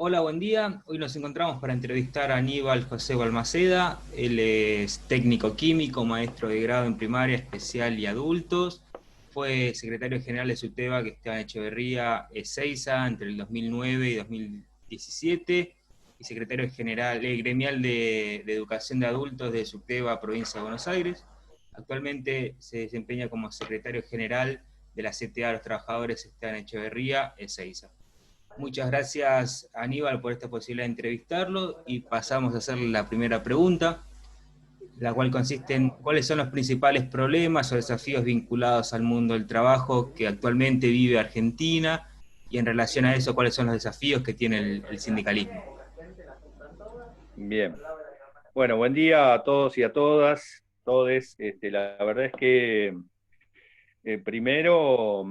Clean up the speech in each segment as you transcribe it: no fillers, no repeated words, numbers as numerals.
Hola, buen día. Hoy nos encontramos para entrevistar a Aníbal José Balmaceda. Él es técnico químico, maestro de grado en primaria, especial y adultos. Fue secretario general de SUTEBA, que está en Echeverría, Ezeiza, entre el 2009 y 2017, y secretario general gremial de Educación de Adultos de SUTEBA, provincia de Buenos Aires. Actualmente se desempeña como secretario general de la CTA de los Trabajadores, está en Echeverría, Ezeiza. Muchas gracias, Aníbal, por esta posibilidad de entrevistarlo, y pasamos a hacer la primera pregunta, la cual consiste en cuáles son los principales problemas o desafíos vinculados al mundo del trabajo que actualmente vive Argentina, y en relación a eso, cuáles son los desafíos que tiene el sindicalismo. Bien. Bueno, buen día a todos y a todas, todes. La verdad es que primero,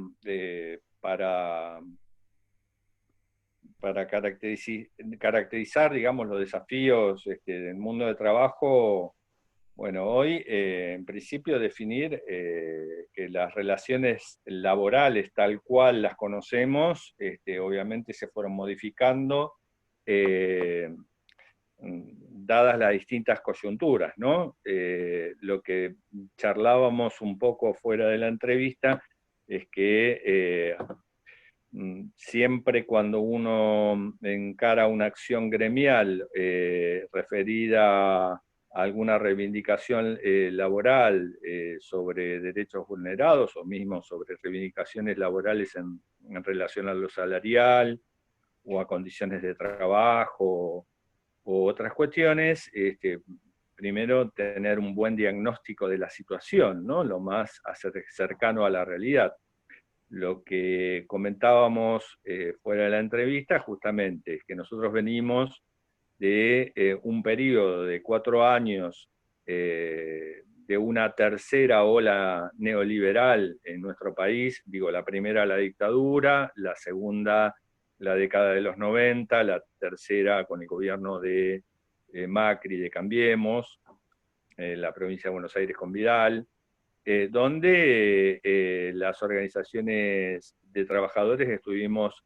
para caracterizar, digamos, los desafíos del mundo de trabajo, bueno, hoy en principio definir que las relaciones laborales tal cual las conocemos, obviamente se fueron modificando. Dadas las distintas coyunturas, ¿no? Lo que charlábamos un poco fuera de la entrevista es que siempre cuando uno encara una acción gremial referida a alguna reivindicación laboral sobre derechos vulnerados o mismo sobre reivindicaciones laborales en relación a lo salarial o a condiciones de trabajo o otras cuestiones, primero tener un buen diagnóstico de la situación, ¿no? Lo más cercano a la realidad. Lo que comentábamos fuera de la entrevista justamente es que nosotros venimos de un periodo de 4 años de una tercera ola neoliberal en nuestro país, digo, la primera la dictadura, la segunda la década de los 90, la tercera con el gobierno de Macri, de Cambiemos, la provincia de Buenos Aires con Vidal, donde las organizaciones de trabajadores estuvimos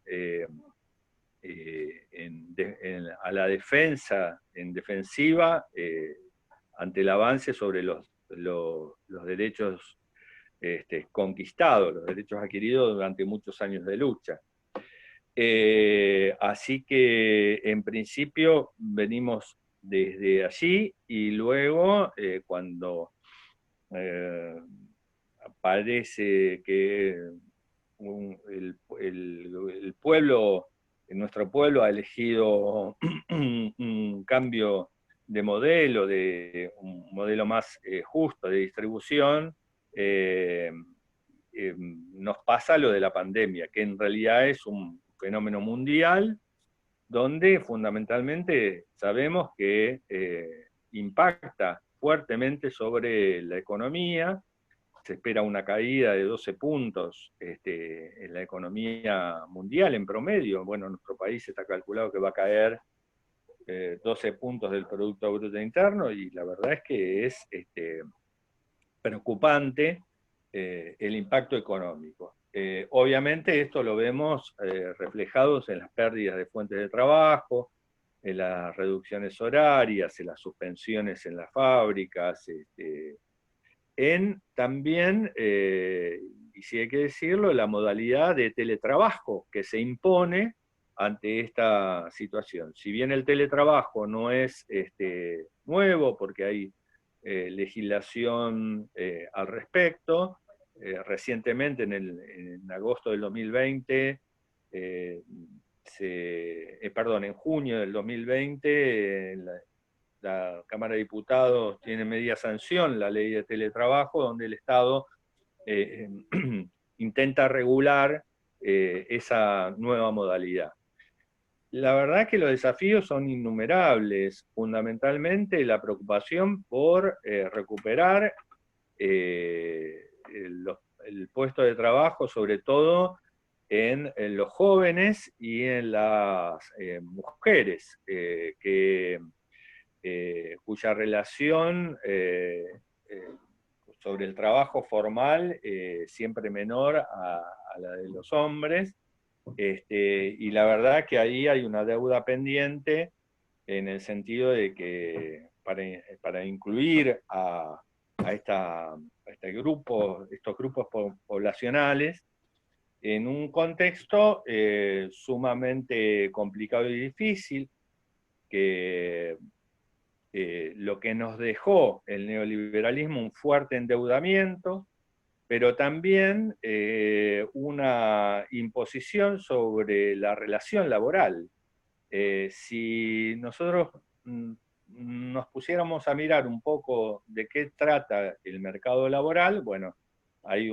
a la defensa, en defensiva, ante el avance sobre los derechos conquistados, los derechos adquiridos durante muchos años de lucha. Así que en principio venimos desde allí y luego cuando parece que el pueblo, nuestro pueblo ha elegido un cambio de modelo, de un modelo más justo de distribución, nos pasa lo de la pandemia, que en realidad es un fenómeno mundial, donde fundamentalmente sabemos que impacta fuertemente sobre la economía. Se espera una caída de 12 puntos en la economía mundial en promedio. Bueno, en nuestro país está calculado que va a caer 12 puntos del Producto Bruto Interno, y la verdad es que es preocupante el impacto económico. Obviamente esto lo vemos reflejados en las pérdidas de fuentes de trabajo, en las reducciones horarias, en las suspensiones en las fábricas, en también, y si hay que decirlo, la modalidad de teletrabajo que se impone ante esta situación. Si bien el teletrabajo no es nuevo, porque hay legislación al respecto, recientemente en agosto del 2020, en junio del 2020, la Cámara de Diputados tiene media sanción la ley de teletrabajo, donde el Estado eh, intenta regular esa nueva modalidad. La verdad es que los desafíos son innumerables, fundamentalmente la preocupación por recuperar el puesto de trabajo, sobre todo en los jóvenes y en las mujeres, cuya relación sobre el trabajo formal siempre menor a la de los hombres, Y la verdad que ahí hay una deuda pendiente en el sentido de que para incluir a este grupo, estos grupos poblacionales, en un contexto sumamente complicado y difícil, que lo que nos dejó el neoliberalismo, un fuerte endeudamiento, pero también una imposición sobre la relación laboral. Si nosotros nos pusiéramos a mirar un poco de qué trata el mercado laboral, bueno, hay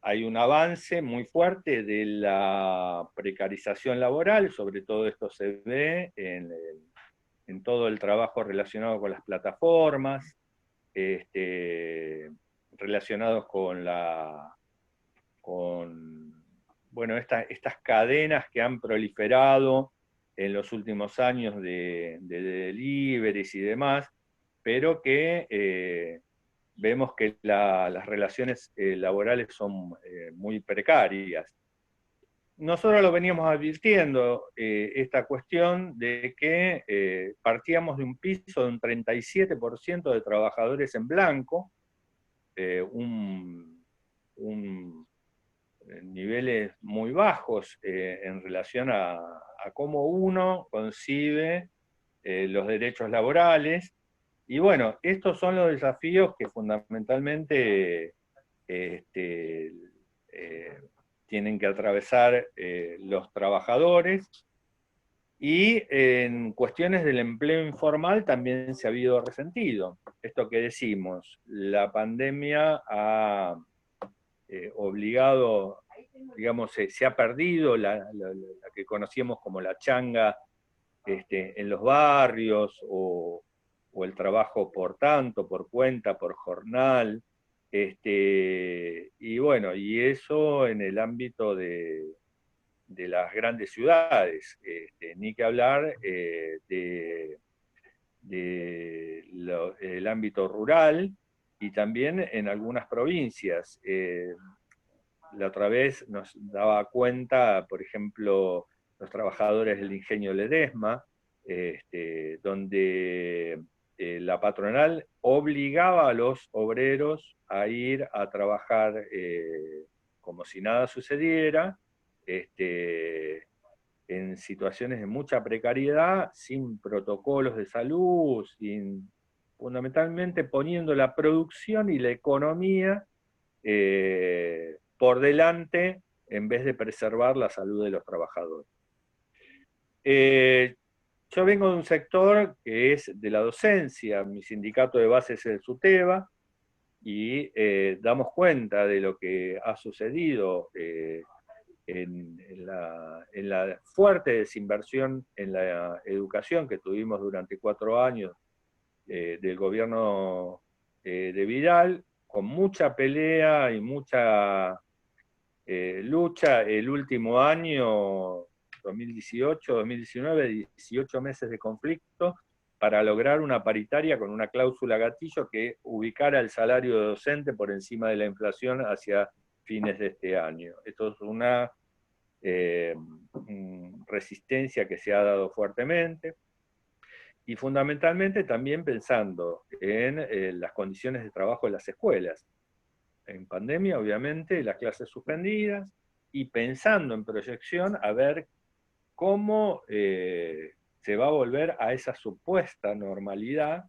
hay un avance muy fuerte de la precarización laboral, sobre todo esto se ve en todo el trabajo relacionado con las plataformas, relacionados con bueno, estas cadenas que han proliferado en los últimos años de deliveries y demás, pero que vemos que las relaciones laborales son muy precarias. Nosotros lo veníamos advirtiendo, esta cuestión de que partíamos de un piso de un 37% de trabajadores en blanco, niveles muy bajos en relación a cómo uno concibe los derechos laborales. Y bueno, estos son los desafíos que fundamentalmente tienen que atravesar los trabajadores. Y en cuestiones del empleo informal también se ha habido resentido. Esto que decimos, la pandemia ha obligado, digamos, se ha perdido la que conocíamos como la changa en los barrios, o el trabajo por tanto, por cuenta, por jornal, y bueno, y eso en el ámbito de las grandes ciudades, ni que hablar del ámbito rural y también en algunas provincias. La otra vez nos daba cuenta, por ejemplo, los trabajadores del ingenio Ledesma, donde la patronal obligaba a los obreros a ir a trabajar como si nada sucediera, en situaciones de mucha precariedad, sin protocolos de salud, fundamentalmente poniendo la producción y la economía por delante en vez de preservar la salud de los trabajadores. Yo vengo de un sector que es de la docencia, mi sindicato de base es el SUTEBA, y damos cuenta de lo que ha sucedido en la fuerte desinversión en la educación que tuvimos durante 4 años del gobierno de Vidal, con mucha pelea y mucha lucha el último año, 2018, 2019, 18 meses de conflicto, para lograr una paritaria con una cláusula gatillo que ubicara el salario docente por encima de la inflación hacia fines de este año. Esto es una resistencia que se ha dado fuertemente, y fundamentalmente también pensando en las condiciones de trabajo en las escuelas. En pandemia, obviamente, las clases suspendidas, y pensando en proyección a ver cómo se va a volver a esa supuesta normalidad.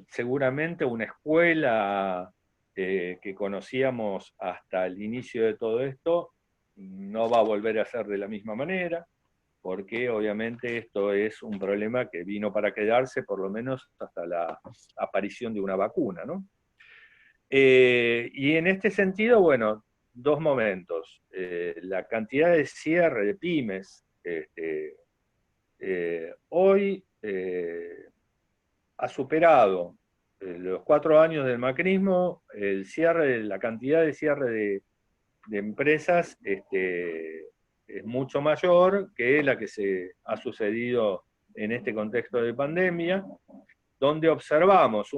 Seguramente una escuela que conocíamos hasta el inicio de todo esto no va a volver a ser de la misma manera, porque obviamente esto es un problema que vino para quedarse, por lo menos hasta la aparición de una vacuna, ¿no? Y en este sentido, bueno, 2 momentos. La cantidad de cierre de pymes, hoy ha superado los 4 años del macrismo, la cantidad de cierre de empresas es mucho mayor que la que se ha sucedido en este contexto de pandemia, donde observamos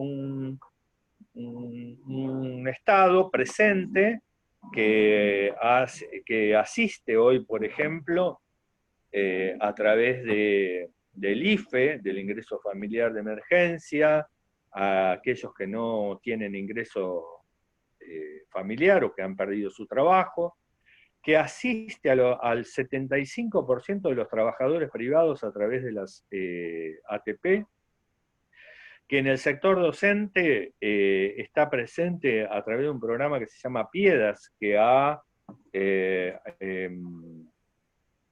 un Estado presente que asiste hoy, por ejemplo, a través del IFE, del ingreso familiar de emergencia, a aquellos que no tienen ingreso familiar o que han perdido su trabajo, que asiste al 75% de los trabajadores privados a través de las ATP, que en el sector docente está presente a través de un programa que se llama Piedas, que ha,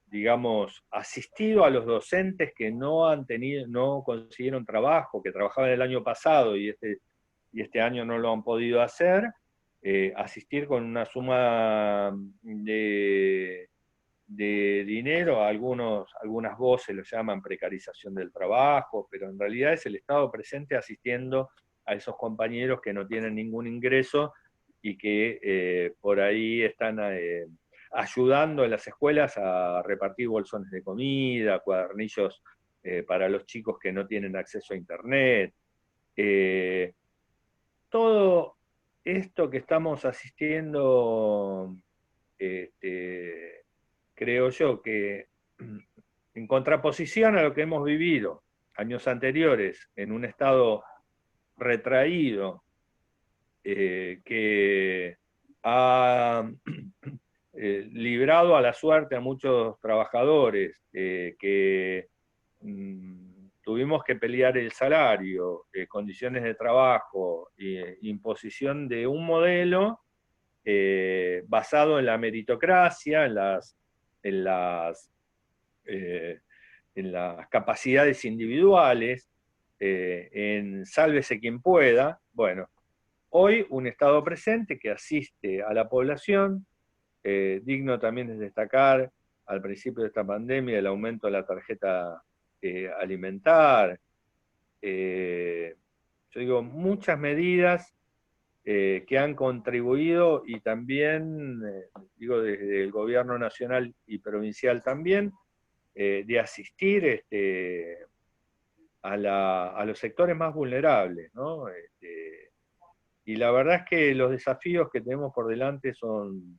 digamos, asistido a los docentes que no consiguieron trabajo, que trabajaban el año pasado y este año no lo han podido hacer, asistir con una suma de dinero, algunas voces lo llaman precarización del trabajo, pero en realidad es el Estado presente asistiendo a esos compañeros que no tienen ningún ingreso y que por ahí están ayudando en las escuelas a repartir bolsones de comida, cuadernillos para los chicos que no tienen acceso a internet. Todo esto que estamos asistiendo, creo yo que en contraposición a lo que hemos vivido años anteriores en un estado retraído, que ha librado a la suerte a muchos trabajadores, que tuvimos que pelear el salario, condiciones de trabajo, imposición de un modelo basado en la meritocracia, en las capacidades individuales, en sálvese quien pueda. Bueno, hoy un Estado presente que asiste a la población, digno también es destacar al principio de esta pandemia el aumento de la tarjeta alimentar, yo digo, muchas medidas que han contribuido y también, digo, desde el gobierno nacional y provincial también, de asistir a los sectores más vulnerables, ¿no? Y la verdad es que los desafíos que tenemos por delante son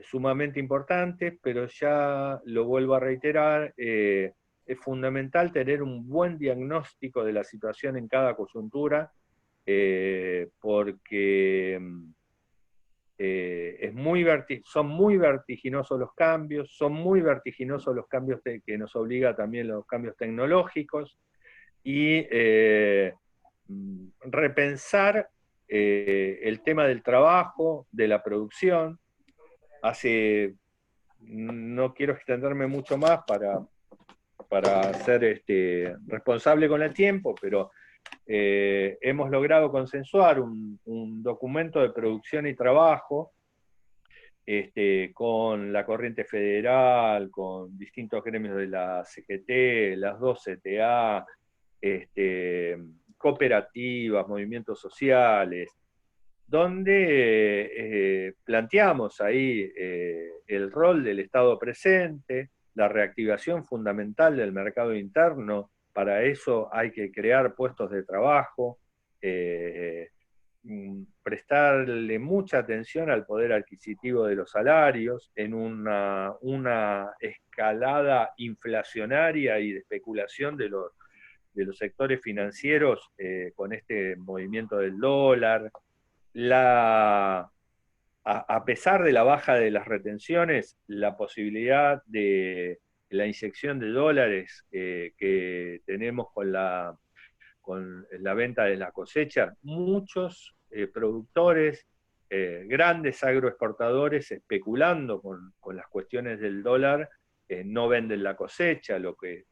sumamente importantes, pero ya lo vuelvo a reiterar, es fundamental tener un buen diagnóstico de la situación en cada coyuntura, porque son muy vertiginosos los cambios, son muy vertiginosos los cambios que nos obliga también los cambios tecnológicos, y repensar el tema del trabajo, de la producción. No quiero extenderme mucho más para ser responsable con el tiempo, pero hemos logrado consensuar un documento de producción y trabajo con la Corriente Federal, con distintos gremios de la CGT, las dos CTA, cooperativas, movimientos sociales, donde planteamos ahí el rol del Estado presente, la reactivación fundamental del mercado interno. Para eso hay que crear puestos de trabajo, prestarle mucha atención al poder adquisitivo de los salarios en una escalada inflacionaria y de especulación de los sectores financieros con este movimiento del dólar. A pesar de la baja de las retenciones, la posibilidad de la inyección de dólares que tenemos con la venta de la cosecha, muchos productores, grandes agroexportadores, especulando con las cuestiones del dólar, no venden la cosecha, lo que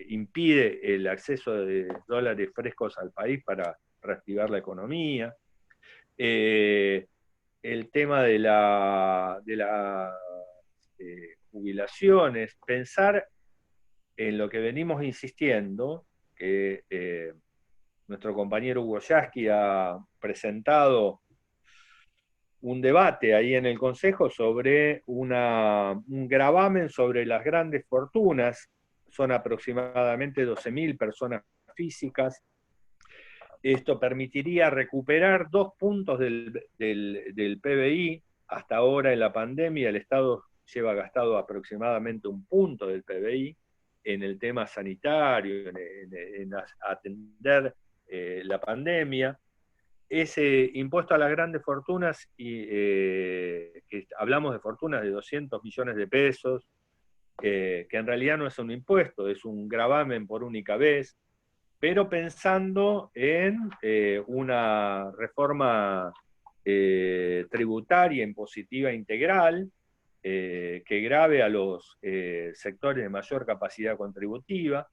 impide el acceso de dólares frescos al país para reactivar la economía. El tema de las jubilaciones, pensar en lo que venimos insistiendo, que nuestro compañero Hugo Yasky ha presentado un debate ahí en el Consejo sobre un gravamen sobre las grandes fortunas. Son aproximadamente 12.000 personas físicas Esto permitiría recuperar 2 puntos del PBI. Hasta ahora en la pandemia el Estado lleva gastado aproximadamente 1 punto del PBI en el tema sanitario, en atender la pandemia. Ese impuesto a las grandes fortunas, que hablamos de fortunas de 200 millones de pesos, que en realidad no es un impuesto, es un gravamen por única vez, pero pensando en una reforma tributaria impositiva integral, que grave a los sectores de mayor capacidad contributiva,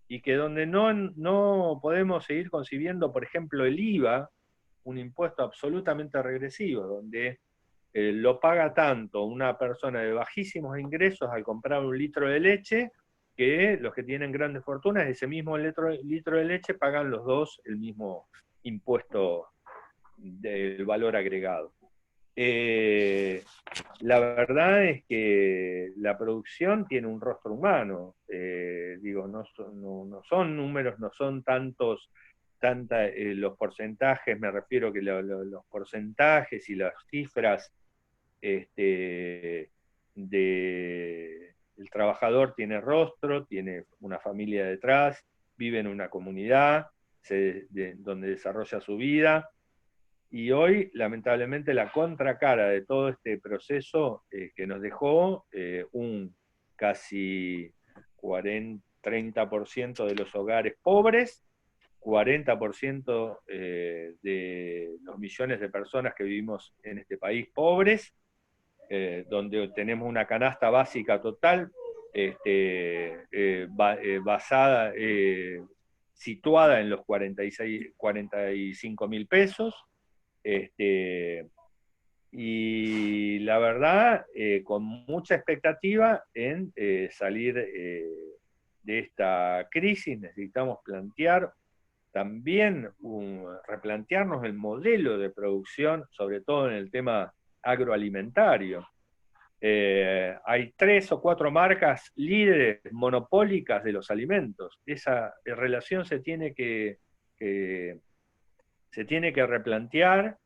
y que donde no podemos seguir concibiendo, por ejemplo, el IVA, un impuesto absolutamente regresivo, donde lo paga tanto una persona de bajísimos ingresos al comprar 1 litro de leche, que los que tienen grandes fortunas, ese mismo litro de leche pagan los dos el mismo impuesto del valor agregado. La verdad es que la producción tiene un rostro humano. Digo, no son números, no son tantos los porcentajes, me refiero que los porcentajes y las cifras el trabajador tiene rostro, tiene una familia detrás, vive en una comunidad donde desarrolla su vida, y hoy, lamentablemente, la contracara de todo este proceso que nos dejó un casi 30% de los hogares pobres, 40% de los millones de personas que vivimos en este país pobres, donde tenemos una canasta básica total basada, situada en los 45 mil pesos, y la verdad, con mucha expectativa en salir de esta crisis. Necesitamos plantear también replantearnos el modelo de producción, sobre todo en el tema agroalimentario. Hay 3 o 4 marcas líderes monopólicas de los alimentos. Esa relación se tiene que replantear.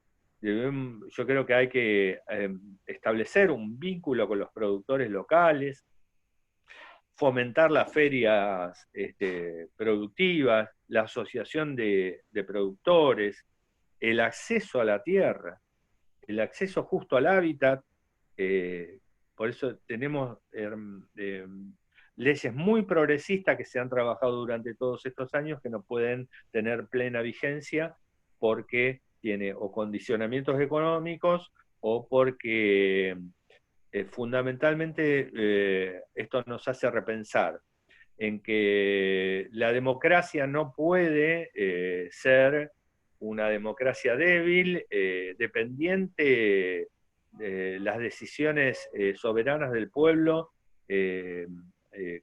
Yo creo que hay que establecer un vínculo con los productores locales, fomentar las ferias productivas, la asociación de productores, el acceso a la tierra, el acceso justo al hábitat. Por eso tenemos leyes muy progresistas que se han trabajado durante todos estos años, que no pueden tener plena vigencia porque tiene o condicionamientos económicos o porque fundamentalmente esto nos hace repensar en que la democracia no puede ser una democracia débil, dependiente de las decisiones soberanas del pueblo,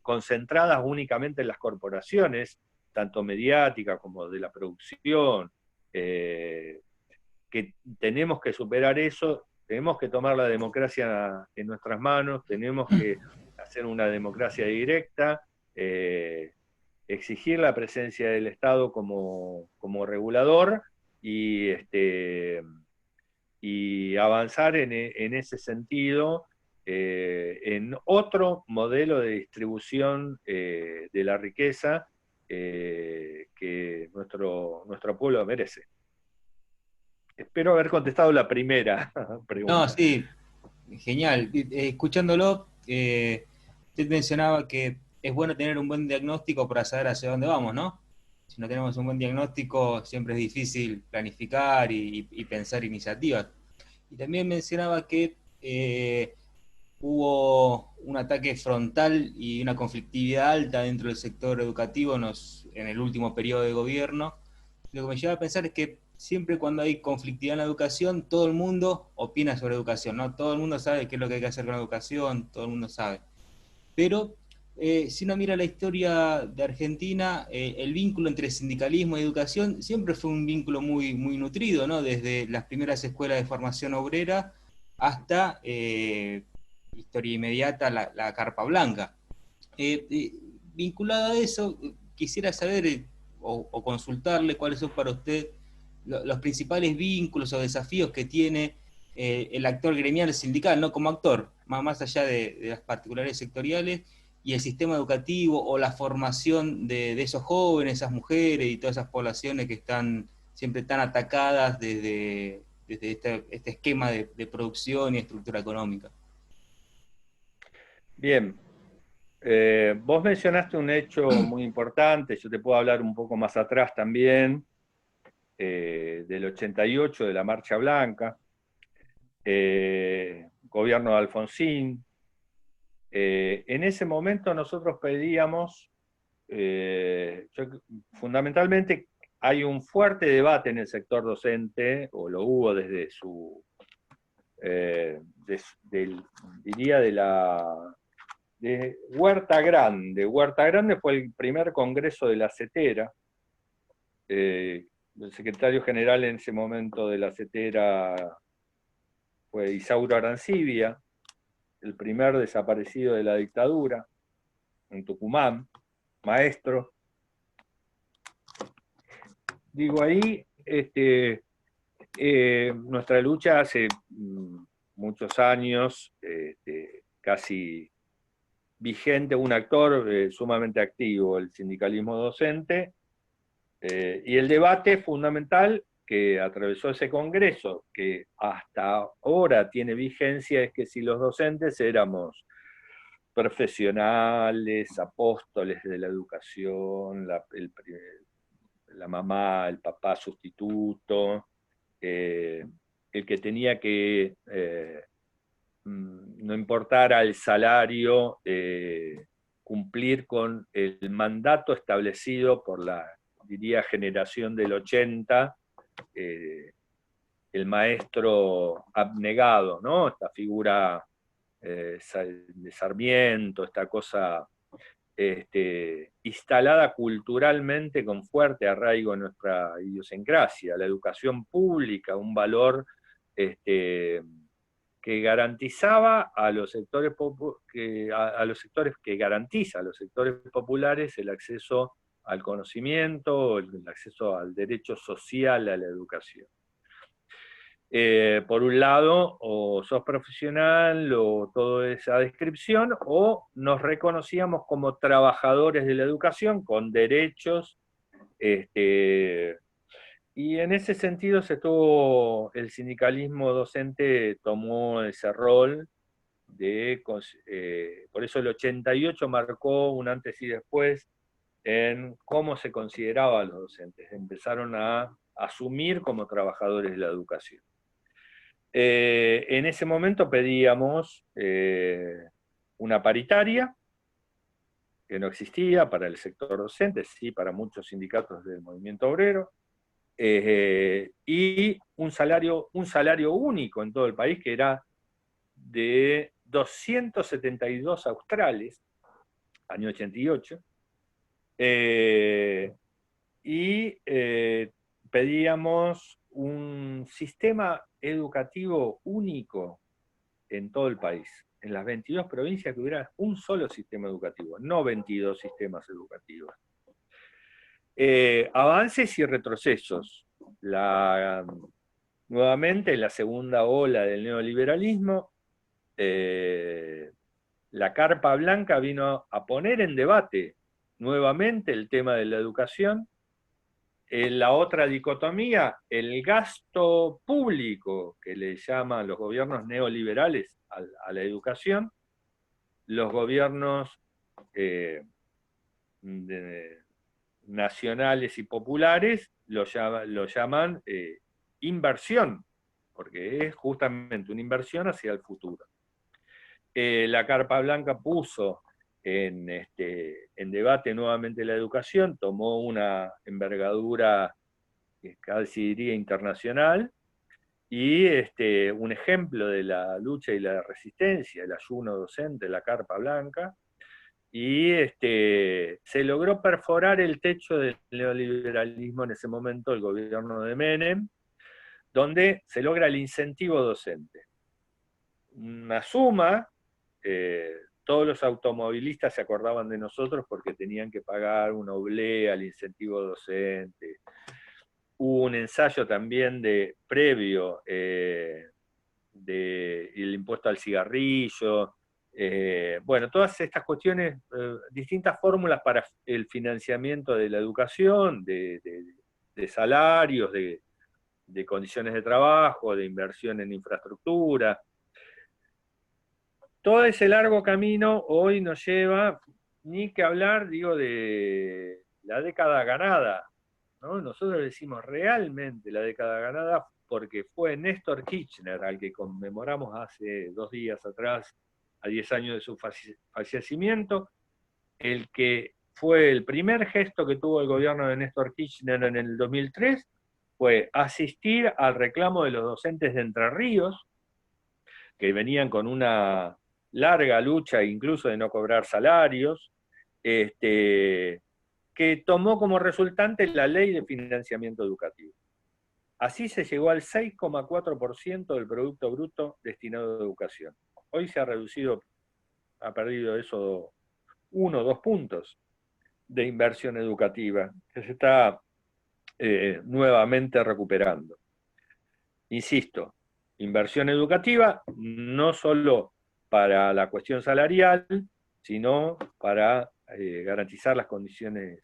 concentradas únicamente en las corporaciones, tanto mediáticas como de la producción, que tenemos que superar eso. Tenemos que tomar la democracia en nuestras manos, tenemos que hacer una democracia directa, exigir la presencia del Estado como regulador y avanzar en ese sentido, en otro modelo de distribución de la riqueza que nuestro pueblo merece. Espero haber contestado la primera pregunta. No, sí, genial. Escuchándolo, usted mencionaba que es bueno tener un buen diagnóstico para saber hacia dónde vamos, ¿no? Si no tenemos un buen diagnóstico, siempre es difícil planificar y pensar iniciativas. Y también mencionaba que hubo un ataque frontal y una conflictividad alta dentro del sector educativo en el último periodo de gobierno. Lo que me lleva a pensar es que siempre cuando hay conflictividad en la educación, todo el mundo opina sobre educación, ¿no? Todo el mundo sabe qué es lo que hay que hacer con la educación, todo el mundo sabe. Pero si uno mira la historia de Argentina, el vínculo entre sindicalismo y educación siempre fue un vínculo muy, muy nutrido, ¿no? Desde las primeras escuelas de formación obrera hasta historia inmediata, la Carpa Blanca. Vinculado a eso, quisiera saber, o consultarle cuáles son para usted los principales vínculos o desafíos que tiene el actor gremial sindical, no como actor, más allá de las particulares sectoriales, y el sistema educativo o la formación de esos jóvenes, esas mujeres y todas esas poblaciones que están siempre tan atacadas desde este esquema de producción y estructura económica. Bien, vos mencionaste un hecho muy importante, yo te puedo hablar un poco más atrás también, del 88, de la Marcha Blanca, gobierno de Alfonsín. En ese momento nosotros pedíamos, fundamentalmente hay un fuerte debate en el sector docente, o lo hubo desde su, diría de Huerta Grande. Huerta Grande fue el primer congreso de la CETERA. El secretario general en ese momento de la CETERA fue Isauro Arancibia, el primer desaparecido de la dictadura, en Tucumán, maestro. Digo, ahí nuestra lucha hace muchos años, casi vigente, un actor sumamente activo, el sindicalismo docente, y el debate fundamental que atravesó ese congreso, que hasta ahora tiene vigencia, es que si los docentes éramos profesionales, apóstoles de la educación, la mamá, el papá sustituto, el que tenía que, no importara el salario, cumplir con el mandato establecido por la, diría, generación del 80, el maestro abnegado, ¿no? Esta figura de Sarmiento, esta cosa instalada culturalmente con fuerte arraigo en nuestra idiosincrasia, la educación pública, un valor que garantizaba a los sectores que garantiza a los sectores populares el acceso al conocimiento, el acceso al derecho social a la educación. Por un lado, o sos profesional, o toda esa descripción, o nos reconocíamos como trabajadores de la educación, con derechos, y en ese sentido el sindicalismo docente tomó ese rol, por eso el 88 marcó un antes y después en cómo se consideraba a los docentes, empezaron a asumir como trabajadores de la educación. En ese momento pedíamos una paritaria, que no existía para el sector docente, sí para muchos sindicatos del movimiento obrero, y un salario único en todo el país, que era de 272 australes, año 88, y pedíamos un sistema educativo único en todo el país, en las 22 provincias, que hubiera un solo sistema educativo, no 22 sistemas educativos. Avances y retrocesos. Nuevamente, en la segunda ola del neoliberalismo, la Carpa Blanca vino a poner en debate nuevamente el tema de la educación. La otra dicotomía, el gasto público, que le llaman los gobiernos neoliberales a la educación, los gobiernos nacionales y populares lo llaman inversión, porque es justamente una inversión hacia el futuro. La Carpa Blanca puso en debate nuevamente la educación, tomó una envergadura casi diría internacional, y un ejemplo de la lucha y la resistencia, el ayuno docente, la Carpa Blanca, y se logró perforar el techo del neoliberalismo en ese momento, el gobierno de Menem, donde se logra el incentivo docente. Una suma todos los automovilistas se acordaban de nosotros porque tenían que pagar una oblea al incentivo docente. Hubo un ensayo también previo del impuesto al cigarrillo. Bueno, todas estas cuestiones, distintas fórmulas para el financiamiento de la educación, de salarios, de condiciones de trabajo, de inversión en infraestructura. Todo ese largo camino hoy nos lleva, ni que hablar, digo, de la década ganada, ¿no? Nosotros decimos realmente la década ganada porque fue Néstor Kirchner, al que conmemoramos hace 2 días atrás, a 10 años de su fallecimiento, el que fue el primer gesto que tuvo el gobierno de Néstor Kirchner en el 2003, fue asistir al reclamo de los docentes de Entre Ríos, que venían con una larga lucha incluso de no cobrar salarios, que tomó como resultante la ley de financiamiento educativo. Así se llegó al 6,4% del Producto Bruto destinado a educación. Hoy se ha reducido, ha perdido eso 1 o 2 puntos de inversión educativa, que se está nuevamente recuperando. Insisto, inversión educativa no solo para la cuestión salarial, sino para garantizar las condiciones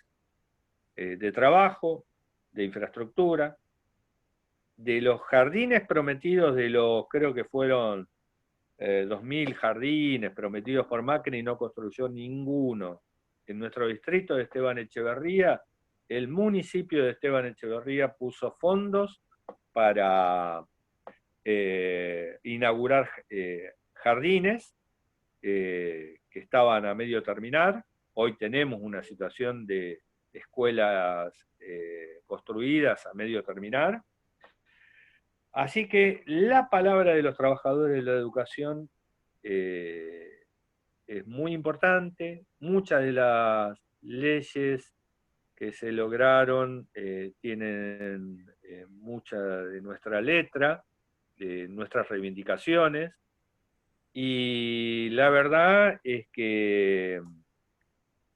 de trabajo, de infraestructura, de los jardines prometidos, de los, creo que fueron 2.000 jardines prometidos por Macri, y no construyó ninguno. En nuestro distrito de Esteban Echeverría, el municipio de Esteban Echeverría puso fondos para inaugurar jardines que estaban a medio terminar. Hoy tenemos una situación de escuelas construidas a medio terminar. Así que la palabra de los trabajadores de la educación es muy importante. Muchas de las leyes que se lograron tienen mucha de nuestra letra, de nuestras reivindicaciones, y la verdad es que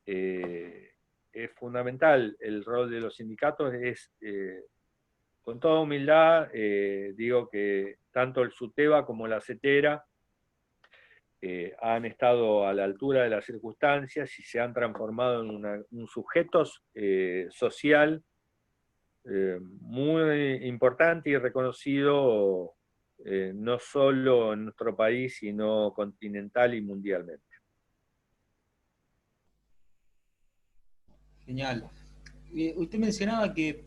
es fundamental el rol de los sindicatos. Con toda humildad, digo que tanto el SUTEBA como la CETERA han estado a la altura de las circunstancias y se han transformado en un sujeto social muy importante y reconocido no solo en nuestro país, sino continental y mundialmente. Genial. Usted mencionaba que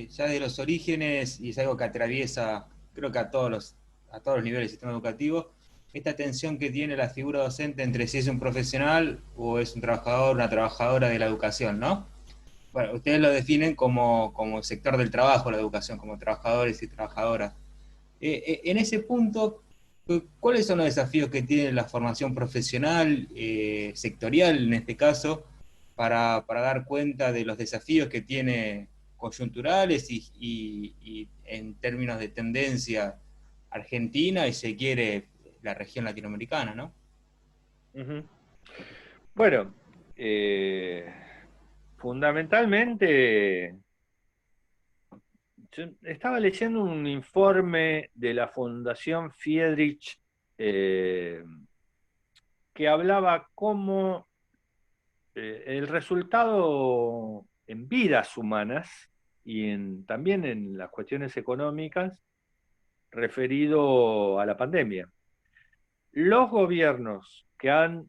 ya de los orígenes, y es algo que atraviesa, creo que a todos los niveles del sistema educativo, esta tensión que tiene la figura docente entre si es un profesional o es un trabajador, una trabajadora de la educación, ¿no? Bueno, ustedes lo definen como sector del trabajo, la educación, como trabajadores y trabajadoras. En ese punto, ¿cuáles son los desafíos que tiene la formación profesional, sectorial en este caso, para dar cuenta de los desafíos que tiene coyunturales y en términos de tendencia argentina y si quiere la región latinoamericana, ¿no? Uh-huh. Bueno, fundamentalmente, yo estaba leyendo un informe de la Fundación Friedrich que hablaba cómo el resultado en vidas humanas y también en las cuestiones económicas referido a la pandemia. Los gobiernos que han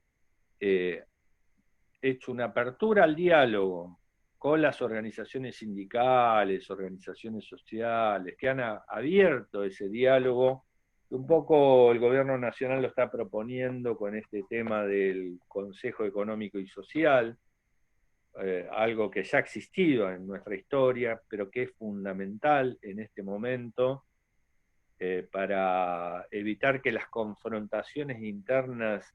hecho una apertura al diálogo con las organizaciones sindicales, organizaciones sociales, que han abierto ese diálogo, un poco el gobierno nacional lo está proponiendo con este tema del Consejo Económico y Social, algo que ya ha existido en nuestra historia, pero que es fundamental en este momento para evitar que las confrontaciones internas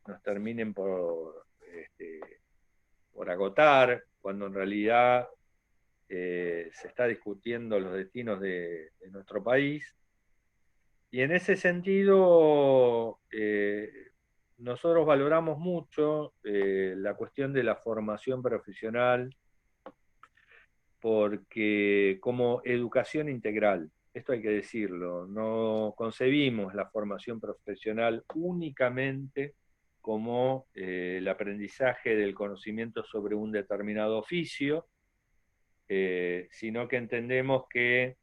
nos terminen por agotar, cuando en realidad se está discutiendo los destinos de nuestro país. Y en ese sentido, nosotros valoramos mucho la cuestión de la formación profesional porque como educación integral, esto hay que decirlo, no concebimos la formación profesional únicamente como el aprendizaje del conocimiento sobre un determinado oficio, sino que entendemos que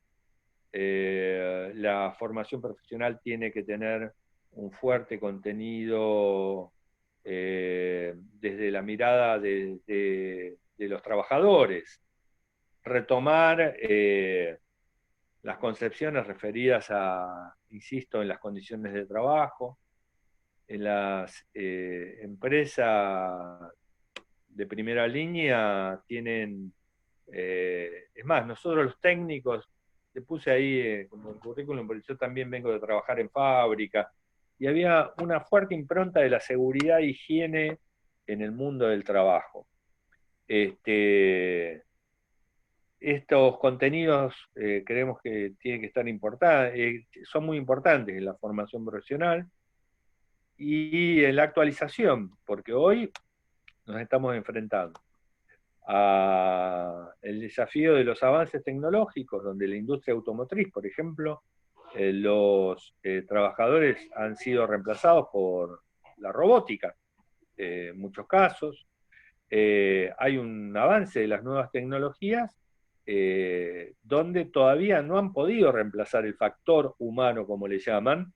la formación profesional tiene que tener un fuerte contenido desde la mirada de los trabajadores, retomar las concepciones referidas a, insisto, en las condiciones de trabajo, en las empresas de primera línea tienen, es más, nosotros los técnicos, te puse ahí como el currículum, porque yo también vengo de trabajar en fábrica, y había una fuerte impronta de la seguridad e higiene en el mundo del trabajo. Estos contenidos creemos que tienen que estar son muy importantes en la formación profesional y en la actualización, porque hoy nos estamos enfrentando a el desafío de los avances tecnológicos, donde la industria automotriz, por ejemplo, los trabajadores han sido reemplazados por la robótica, en muchos casos. Hay un avance de las nuevas tecnologías donde todavía no han podido reemplazar el factor humano, como le llaman,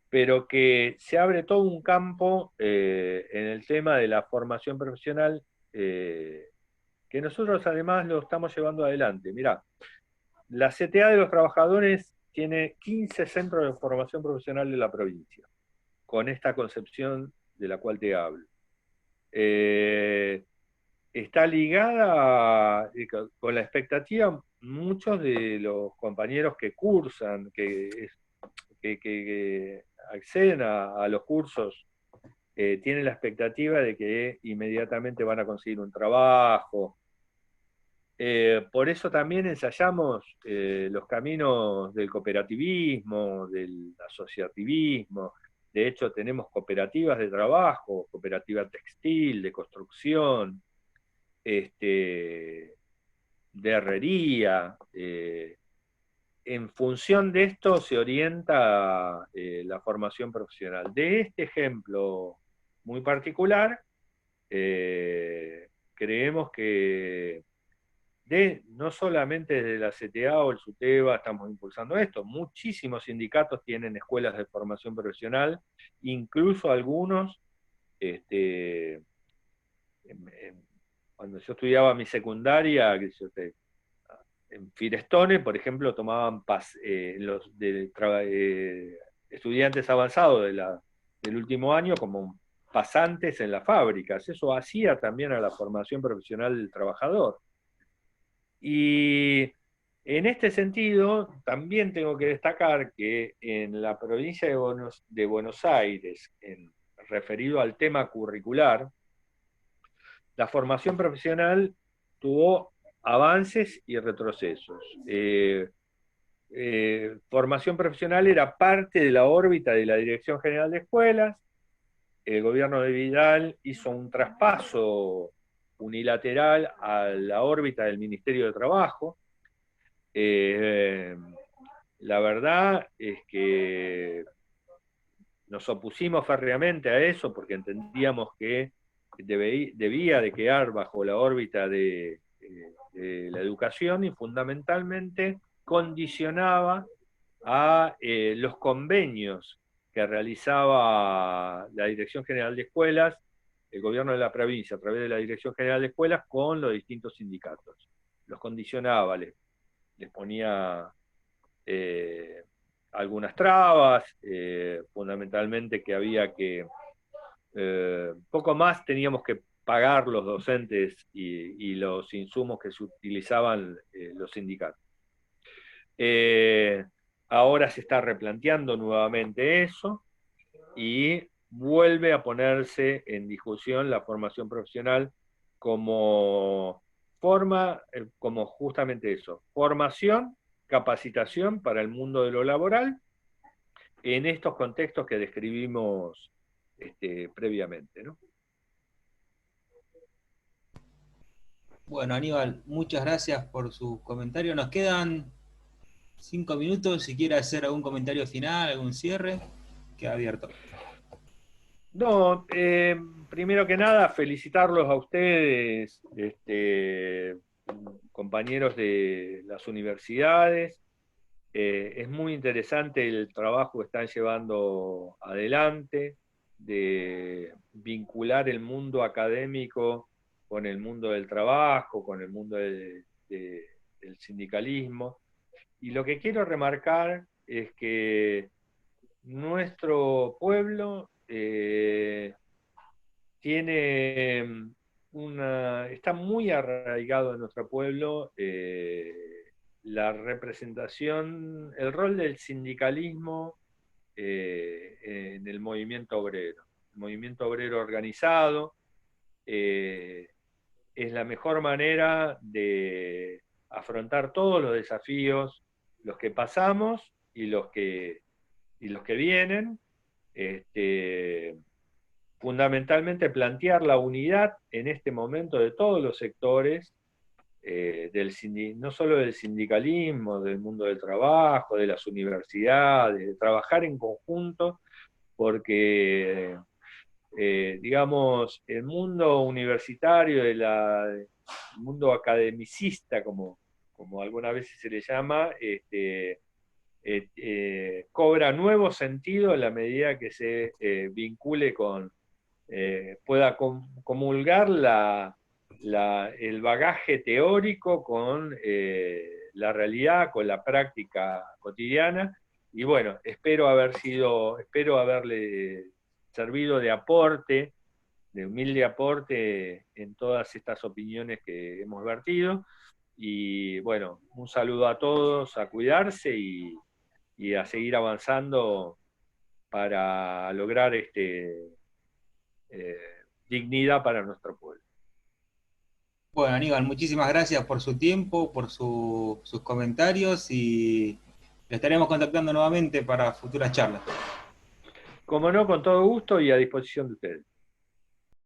pero que se abre todo un campo en el tema de la formación profesional que nosotros además lo estamos llevando adelante. Mirá, la CTA de los trabajadores tiene 15 centros de formación profesional de la provincia, con esta concepción de la cual te hablo. Está ligada con la expectativa, muchos de los compañeros que cursan, que acceden a los cursos, tienen la expectativa de que inmediatamente van a conseguir un trabajo. Por eso también ensayamos los caminos del cooperativismo, del asociativismo. De hecho, tenemos cooperativas de trabajo, cooperativa textil, de construcción, de herrería. En función de esto se orienta la formación profesional. De este ejemplo muy particular, creemos que no solamente desde la CTA o el SUTEBA estamos impulsando esto, muchísimos sindicatos tienen escuelas de formación profesional, incluso algunos, cuando yo estudiaba mi secundaria, en Firestone, por ejemplo, tomaban estudiantes avanzados del último año como pasantes en las fábricas. Eso hacía también a la formación profesional del trabajador. Y en este sentido, también tengo que destacar que en la provincia de Buenos Aires, referido al tema curricular, la formación profesional tuvo avances y retrocesos. Formación profesional era parte de la órbita de la Dirección General de Escuelas. El gobierno de Vidal hizo un traspaso unilateral a la órbita del Ministerio de Trabajo. La verdad es que nos opusimos férreamente a eso porque entendíamos que debía de quedar bajo la órbita de la educación y fundamentalmente condicionaba a los convenios que realizaba la Dirección General de Escuelas, el gobierno de la provincia a través de la Dirección General de Escuelas con los distintos sindicatos. Los condicionaba, les ponía algunas trabas, fundamentalmente que había que, poco más teníamos que pagar los docentes y los insumos que se utilizaban los sindicatos. Ahora se está replanteando nuevamente eso y vuelve a ponerse en discusión la formación profesional como como justamente eso, formación, capacitación para el mundo de lo laboral en estos contextos que describimos previamente, ¿no? Bueno, Aníbal, muchas gracias por su comentario. Nos quedan 5 minutos. Si quiere hacer algún comentario final, algún cierre, queda abierto. No, primero que nada, felicitarlos a ustedes, compañeros de las universidades. Es muy interesante el trabajo que están llevando adelante, de vincular el mundo académico con el mundo del trabajo, con el mundo del sindicalismo. Y lo que quiero remarcar es que nuestro pueblo está muy arraigado en nuestro pueblo la representación, el rol del sindicalismo en el movimiento obrero. El movimiento obrero organizado es la mejor manera de afrontar todos los desafíos, los que pasamos y los que vienen, fundamentalmente plantear la unidad en este momento de todos los sectores, no solo del sindicalismo, del mundo del trabajo, de las universidades, de trabajar en conjunto, porque, digamos, el mundo universitario, el mundo academicista, como algunas veces se le llama, cobra nuevo sentido en la medida que se vincule pueda comulgar el bagaje teórico con la realidad, con la práctica cotidiana. Y bueno, espero haberle servido de aporte, de humilde aporte en todas estas opiniones que hemos vertido. Y bueno, un saludo a todos, a cuidarse y a seguir avanzando para lograr dignidad para nuestro pueblo. Bueno, Aníbal, muchísimas gracias por su tiempo, por sus comentarios y le estaremos contactando nuevamente para futuras charlas. Como no, con todo gusto y a disposición de ustedes.